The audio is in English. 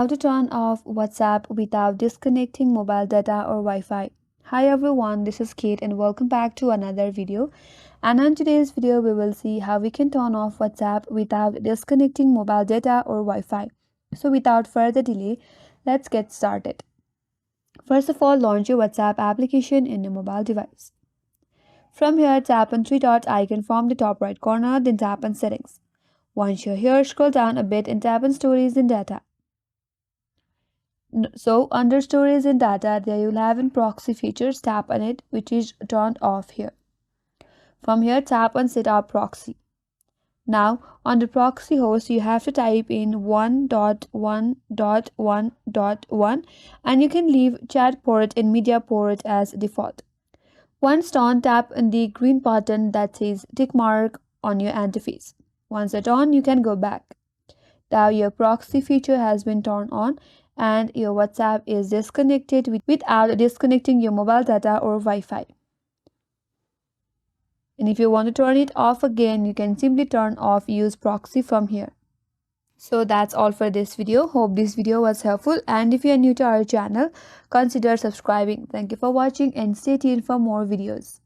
How to turn off WhatsApp without disconnecting mobile data or Wi-Fi. Hi everyone, this is Kate and welcome back to another video. And in today's video, we will see how we can turn off WhatsApp without disconnecting mobile data or Wi-Fi. So without further delay, let's get started. First of all, launch your WhatsApp application in your mobile device. From here, tap on three dot icon from the top right corner, then tap on Settings. Once you're here, scroll down a bit and tap on Stories and Data. So under Storage and Data, there you'll have in Proxy features, tap on it, which is turned off here. From here, tap on Set Up Proxy. Now, on the proxy host, you have to type in 1.1.1.1 and you can leave chat port and media port as default. Once done, tap on the green button that says tick mark on your interface. Once it's on, you can go back. Now your proxy feature has been turned on and your WhatsApp is disconnected without disconnecting your mobile data or Wi-Fi. And if you want to turn it off again, you can simply turn off Use Proxy from here. So that's all for this video. Hope this video was helpful, and if you are new to our channel, consider subscribing. Thank you for watching and stay tuned for more videos.